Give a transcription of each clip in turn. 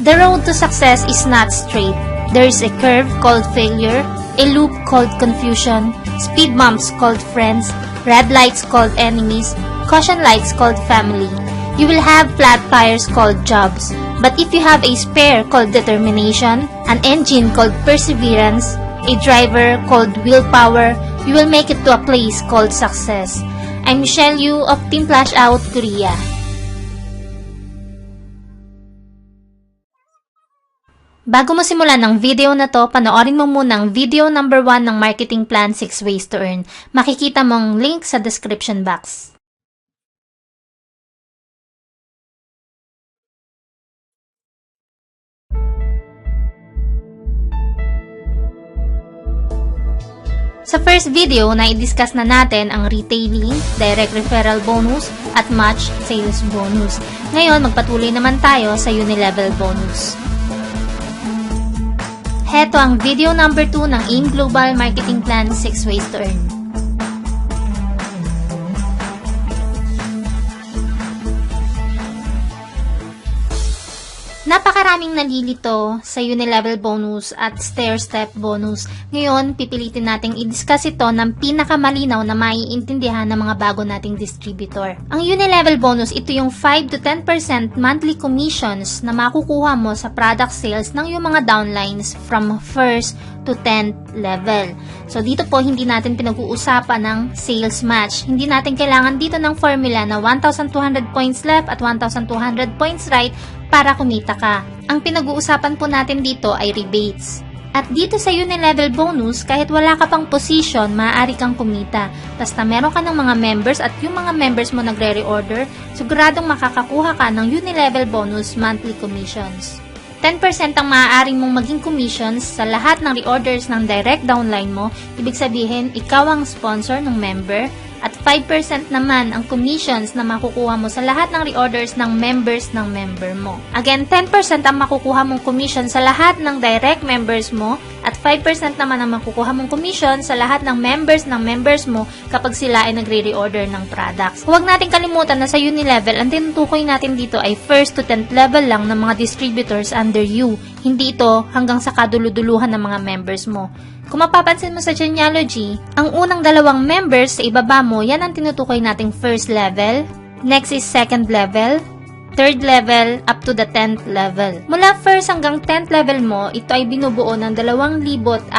The road to success is not straight. There is a curve called failure, a loop called confusion, speed bumps called friends, red lights called enemies, caution lights called family. You will have flat tires called jobs. But if you have a spare called determination, an engine called perseverance, a driver called willpower, you will make it to a place called success. I'm Michelle Yu of Team Flash Out Korea. Bago mo simulan ng video na to, panoorin mo muna ang video number 1 ng Marketing Plan 6 Ways to Earn. Makikita mong link sa description box. Sa first video na i-discuss na natin ang retailing, direct referral bonus, at match sales bonus. Ngayon, magpatuloy naman tayo sa unilevel bonus. Heto ang video number 2 ng AIM Global Marketing Plan 6 Ways to Earn. Napakaraming nalilito sa unilevel bonus at stair-step bonus. Ngayon, pipilitin nating i-discuss ito ng pinakamalinaw na maiintindihan ng mga bago nating distributor. Ang unilevel bonus, ito yung 5 to 10% monthly commissions na makukuha mo sa product sales ng yung mga downlines from 1st to 10th level. So, dito po hindi natin pinag-uusapan ng sales match. Hindi natin kailangan dito ng formula na 1,200 points left at 1,200 points right para kumita ka. Ang pinag-uusapan po natin dito ay rebates. At dito sa unilevel bonus, kahit wala ka pang position, maaari kang kumita. Basta meron ka ng mga members at yung mga members mo nagre-reorder, siguradong makakakuha ka ng unilevel bonus monthly commissions. 10% ang maaaring mong maging commissions sa lahat ng reorders ng direct downline mo, ibig sabihin, ikaw ang sponsor ng member, at 5% naman ang commissions na makukuha mo sa lahat ng reorders ng members ng member mo. Again, 10% ang makukuha mong commission sa lahat ng direct members mo at 5% naman ang makukuha mong commission sa lahat ng members mo kapag sila ay nagre-reorder ng products. Huwag natin kalimutan na sa unilevel, ang tinutukoy natin dito ay 1st to 10th level lang ng mga distributors under you. Hindi ito hanggang sa kaduluduluhan ng mga members mo. Kung mapapansin mo sa genealogy, ang unang dalawang members sa ibaba mo, yan ang tinutukoy nating first level, next is second level, third level, up to the 10th level. Mula first hanggang 10th level mo, ito ay binubuo ng 2,046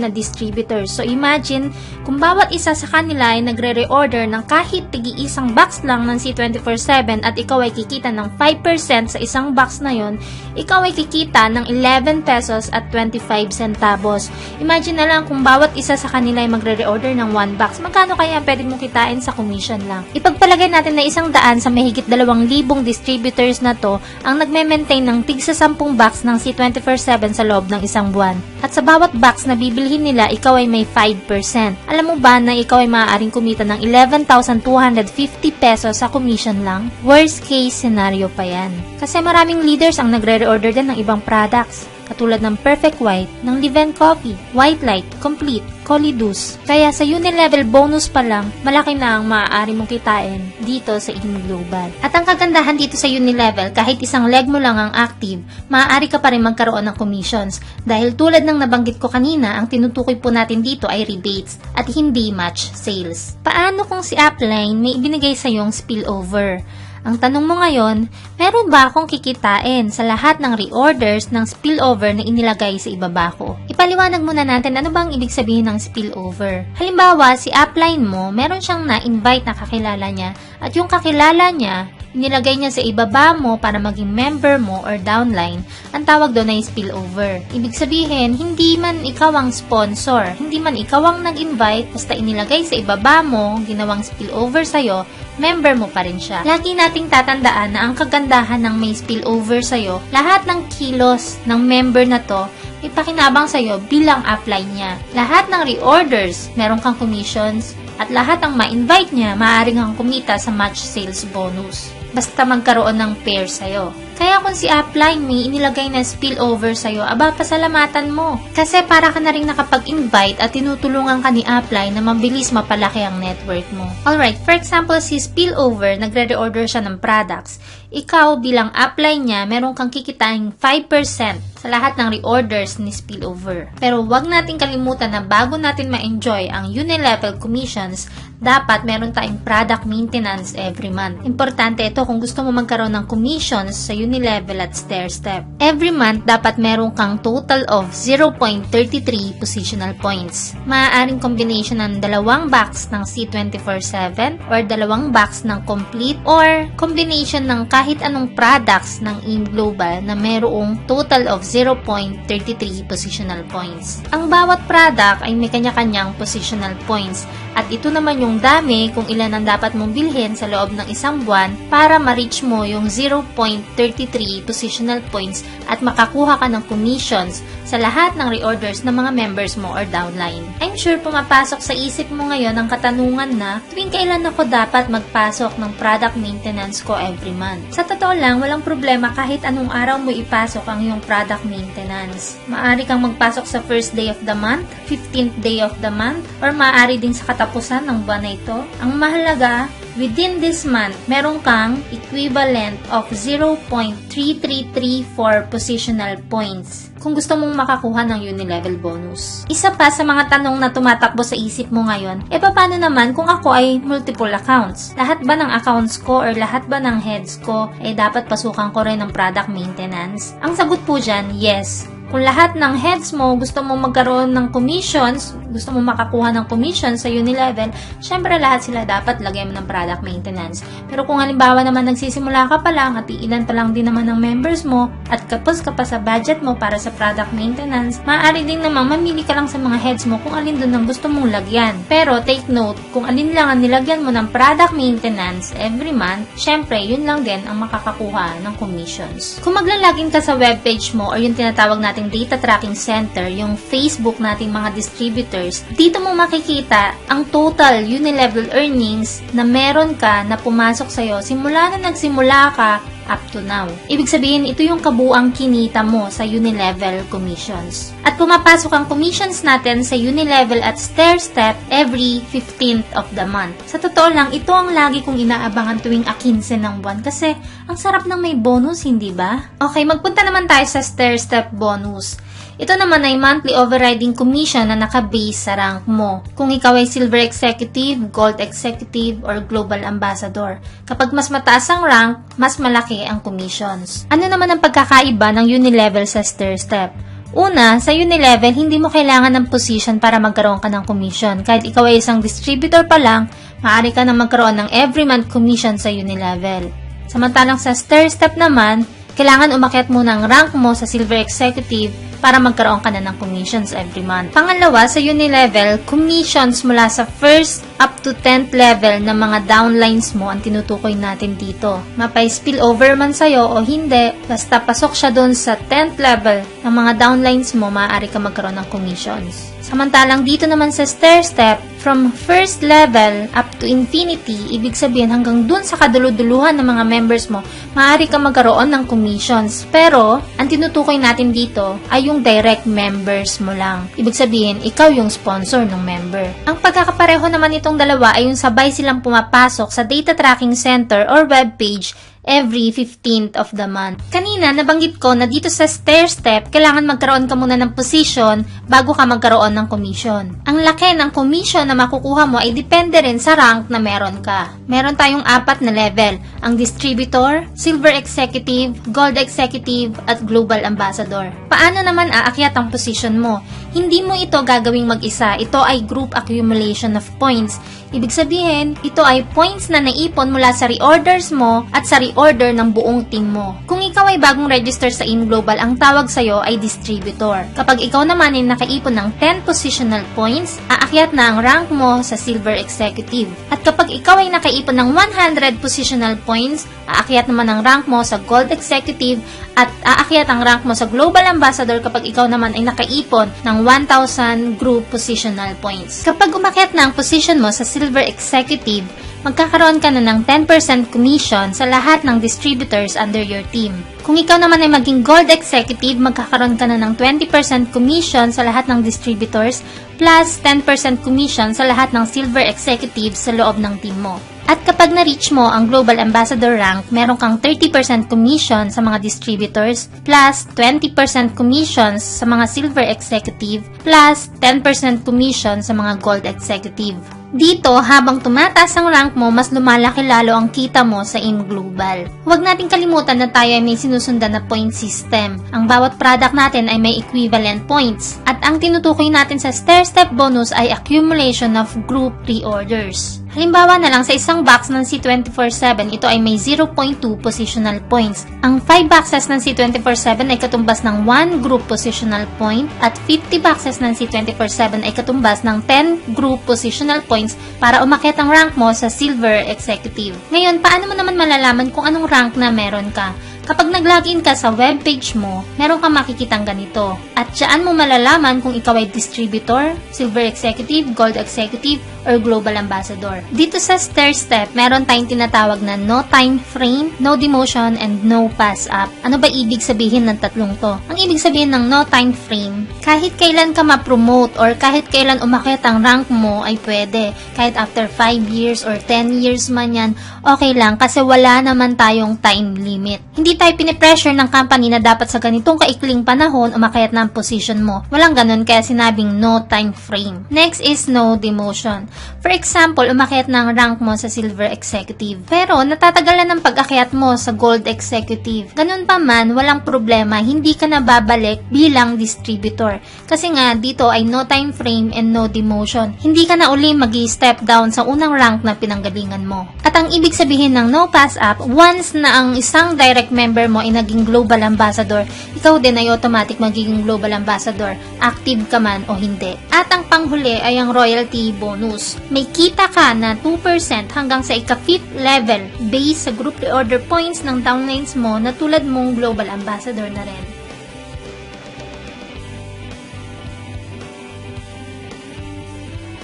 na distributors. So imagine, kung bawat isa sa kanila ay nagre-reorder ng kahit tigi-isang box lang ng C24/7 at ikaw ay kikita ng 5% sa isang box na yon, ikaw ay kikita ng 11 pesos at 25 centavos. Imagine na lang kung bawat isa sa kanila ay magre-reorder ng 1 box, magkano kaya pwede mong kitain sa commission lang? Ipagpalagay natin na 100 sa mahigit 2,000 distributors na to ang nagme-maintain ng tig sa 10 box ng C24/7 sa loob ng isang buwan. At sa bawat box na bibilhin nila, ikaw ay may 5%. Alam mo ba na ikaw ay maaaring kumita ng 11,250 pesos sa commission lang? Worst case scenario pa yan. Kasi maraming leaders ang nagre-reorder din ng ibang products, katulad ng Perfect White, ng Liven Coffee, White Light, Complete, Colidus. Kaya sa unilevel bonus pa lang, malaki na ang maaari mong kitain dito sa AIM Global. At ang kagandahan dito sa unilevel, kahit isang leg mo lang ang active, maaari ka pa rin magkaroon ng commissions. Dahil tulad ng nabanggit ko kanina, ang tinutukoy po natin dito ay rebates at hindi match sales. Paano kung si Upline may ibinigay sa yung spillover? Ang tanong mo ngayon, meron ba akong kikitain sa lahat ng reorders ng spillover na inilagay sa ibaba ko? Ipaliwanag muna natin ano bang ibig sabihin ng spillover. Halimbawa, si upline mo, meron siyang na-invite na kakilala niya at yung kakilala niya, inilagay niya sa ibaba mo para maging member mo or downline, ang tawag doon ay spillover. Ibig sabihin, hindi man ikaw ang sponsor, hindi man ikaw ang nag-invite, basta inilagay sa ibaba mo, ginawang spillover sa'yo, member mo pa rin siya. Lagi nating tatandaan na ang kagandahan ng may spillover sa'yo, lahat ng kilos ng member na to, may pakinabang sa'yo bilang upline niya. Lahat ng reorders, meron kang commissions, at lahat ng ma-invite niya, maaaring kang kumita sa match sales bonus. Basta magkaroon ng pair sa'yo. Kaya kung si upline may inilagay na spillover sa'yo, aba, pasalamatan mo. Kasi para ka na rin nakapag-invite at tinutulungan ka ni upline na mabilis mapalaki ang network mo. Alright, for example, si spillover, nagre-reorder siya ng products. ikaw bilang upline niya, meron kang kikitain 5% sa lahat ng reorders ni spillover. Pero wag natin kalimutan na bago natin ma-enjoy ang unilevel commissions, dapat meron tayong product maintenance every month. Importante ito kung gusto mo magkaroon ng commissions sa unilevel at stairstep. Every month, dapat meron kang total of 0.33 positional points. Maaaring combination ng 2 box ng C24/7 or 2 box ng complete or combination ng kahit anong products ng In Global na merong total of 0.33 positional points. Ang bawat product ay may kanya-kanyang positional points at ito naman yung dami kung ilan ang dapat mong bilhin sa loob ng isang buwan para ma-reach mo yung 0.33 positional points at makakuha ka ng commissions sa lahat ng reorders ng mga members mo or downline. I'm sure pumapasok sa isip mo ngayon ang katanungan na tuwing kailan ako dapat magpasok ng product maintenance ko every month. Sa totoo lang, walang problema kahit anong araw mo ipasok ang iyong product maintenance. Maaari kang magpasok sa first day of the month, 15th day of the month, or maaari din sa katapusan ng buwan na ito. Ang mahalaga, within this month, meron kang equivalent of 0.3334 positional points kung gusto mong makakuha ng unilevel bonus. Isa pa sa mga tanong na tumatakbo sa isip mo ngayon, paano naman kung ako ay multiple accounts? Lahat ba ng accounts ko or lahat ba ng heads ko ay dapat pasukan ko rin ng product maintenance? Ang sagot po dyan, yes. Kung lahat ng heads mo gusto mo magkaroon ng commissions, gusto mo makakuha ng commissions sa unilevel, syempre lahat sila dapat lagyan mo ng product maintenance. Pero kung halimbawa naman nagsisimula ka pa lang at iilan pa lang din naman ng members mo at kapos ka pa sa budget mo para sa product maintenance, maaari din naman mamili ka lang sa mga heads mo kung alin doon ang gusto mong lagyan. Pero take note, kung alin lang ang nilagyan mo ng product maintenance every month, syempre yun lang din ang makakakuha ng commissions. Kung maglalagin ka sa webpage mo or yung tinatawag natin data tracking center, yung Facebook nating mga distributors, dito mo makikita ang total unilevel earnings na meron ka na pumasok sa'yo simula na nagsimula ka up to now. Ibig sabihin, ito yung kabuang kinita mo sa unilevel commissions. At pumapasok ang commissions natin sa unilevel at stairstep every 15th of the month. Sa totoo lang, ito ang lagi kong inaabangan tuwing 15 ng buwan kasi ang sarap ng may bonus, hindi ba? Okay, magpunta naman tayo sa stairstep bonus. Ito naman ay monthly overriding commission na nakabase sa rank mo. Kung ikaw ay Silver Executive, Gold Executive, or Global Ambassador. Kapag mas mataas ang rank, mas malaki ang commissions. Ano naman ang pagkakaiba ng unilevel sa stairstep? Una, sa unilevel, hindi mo kailangan ng position para magkaroon ka ng commission. Kahit ikaw ay isang distributor pa lang, maaari ka na magkaroon ng every month commission sa unilevel. Samantalang sa stairstep naman, kailangan umakyat mo ng rank mo sa Silver Executive para magkaroon ka na ng commissions every month. Pangalawa, sa unilevel, commissions mula sa first up to 10th level ng mga downlines mo ang tinutukoy natin dito. Mapay-spillover man sa'yo o hindi, basta pasok siya doon sa 10th level ng mga downlines mo, maaari ka magkaroon ng commissions. Samantalang dito naman sa stairstep, from first level up to infinity, ibig sabihin hanggang dun sa kaduluduluhan ng mga members mo, maaari ka magkaroon ng commissions. Pero, ang tinutukoy natin dito ay yung direct members mo lang. Ibig sabihin, ikaw yung sponsor ng member. Ang pagkakapareho naman itong dalawa ay yung sabay silang pumapasok sa data tracking center or webpage every 15th of the month. Kanina, nabanggit ko na dito sa stairstep, kailangan magkaroon ka muna ng position bago ka magkaroon ng commission. Ang laki ng commission na makukuha mo ay depende rin sa rank na meron ka. Meron tayong 4 na level, ang distributor, Silver Executive, Gold Executive, at Global Ambassador. Paano naman aakyat ang position mo? Hindi mo ito gagawing mag-isa. Ito ay group accumulation of points. Ibig sabihin, ito ay points na naipon mula sa reorders mo at sa reorder ng buong team mo. Kung ikaw ay bagong register sa In Global, ang tawag sa'yo ay distributor. Kapag ikaw naman ay nakaipon ng 10 positional points, aakyat na ang rank mo sa Silver Executive. At kapag ikaw ay nakaipon ng 100 positional points, aakyat naman ang rank mo sa Gold Executive at aakyat ang rank mo sa Global Ambassador kapag ikaw naman ay nakaipon ng 1,000 group positional points. Kapag umakyat na ang position mo sa Silver Executive, magkakaroon ka na ng 10% commission sa lahat ng distributors under your team. Kung ikaw naman ay maging Gold Executive, magkakaroon ka na ng 20% commission sa lahat ng distributors plus 10% commission sa lahat ng Silver Executives sa loob ng team mo. At kapag na-reach mo ang Global Ambassador rank, meron kang 30% commission sa mga distributors, plus 20% commissions sa mga Silver Executive, plus 10% commission sa mga Gold Executive. Dito, habang tumataas ang rank mo, mas lumalaki lalo ang kita mo sa AIM Global. Huwag nating kalimutan na tayo ay may sinusundan na point system. Ang bawat product natin ay may equivalent points. At ang tinutukoy natin sa stair-step bonus ay accumulation of group pre-orders. Halimbawa na lang sa isang box ng C24/7, ito ay may 0.2 positional points. Ang 5 boxes ng C24/7 ay katumbas ng 1 group positional point at 50 boxes ng C24/7 ay katumbas ng 10 group positional points para umakyat ang rank mo sa Silver Executive. Ngayon, paano mo naman malalaman kung anong rank na meron ka? Kapag nag-login ka sa webpage mo, meron kang makikitang ganito. At dyan mo malalaman kung ikaw ay distributor, Silver Executive, Gold Executive, or Global Ambassador. Dito sa stair-step, meron tayong tinatawag na no time frame, no demotion, and no pass up. Ano ba ibig sabihin ng tatlong to? Ang ibig sabihin ng no time frame, kahit kailan ka ma-promote or kahit kailan umakyat ang rank mo ay pwede. Kahit after 5 years or 10 years man yan, okay lang kasi wala naman tayong time limit. Hindi tayo pinipressure ng company na dapat sa ganitong kaikling panahon umakyat na ang position mo. Walang ganun kaya sinabing no time frame. Next is no demotion. For example, umakyat na ang rank mo sa Silver Executive. Pero natatagalan ng pag-akyat mo sa Gold Executive. Ganun pa man, walang problema, hindi ka na babalik bilang distributor. Kasi nga, dito ay no time frame and no demotion. Hindi ka na uli magi-step down sa unang rank na pinanggalingan mo. At ang ibig sabihin ng no pass up, once na ang isang direct member mo ay naging Global Ambassador, ikaw din ay automatic magiging Global Ambassador, active ka man o hindi. At ang panghuli ay ang royalty bonus. May kita ka na 2% hanggang sa ika-5th level based sa group reorder points ng downlines mo na tulad mong Global Ambassador na rin.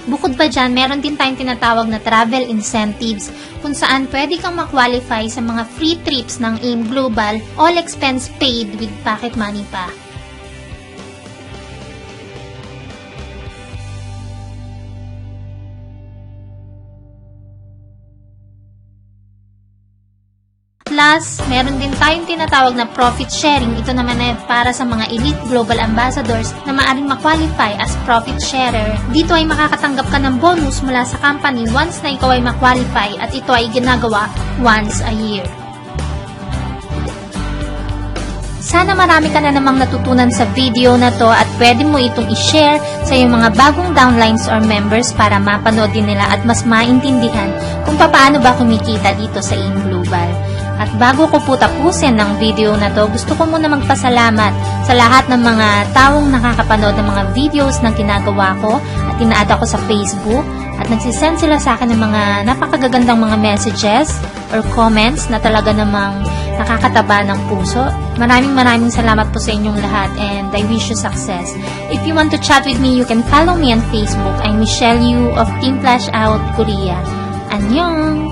Bukod pa dyan, meron din tayong tinatawag na travel incentives kung saan pwede kang ma-qualify sa mga free trips ng AIM Global, all expense paid with pocket money pa. Plus, meron din tayong tinatawag na profit sharing. Ito naman ay para sa mga elite global ambassadors na maaaring ma-qualify as profit sharer. Dito ay makakatanggap ka ng bonus mula sa company once na ikaw ay ma-qualify at ito ay ginagawa once a year. Sana marami ka na namang natutunan sa video na to at pwede mo itong i-share sa iyong mga bagong downlines or members para mapanood din nila at mas maintindihan kung paano ba kumikita dito sa AIM Global. At bago ko po tapusin ng video na to, gusto ko muna magpasalamat sa lahat ng mga taong nakakapanood ng mga videos na ginagawa ko at ina-add ako sa Facebook at nagsisend sila sa akin ng mga napakagagandang mga messages or comments na talaga namang nakakataba ng puso. Maraming salamat po sa inyong lahat and I wish you success. If you want to chat with me, you can follow me on Facebook. I'm Michelle Yu of Team Flash Out Korea. Annyeong!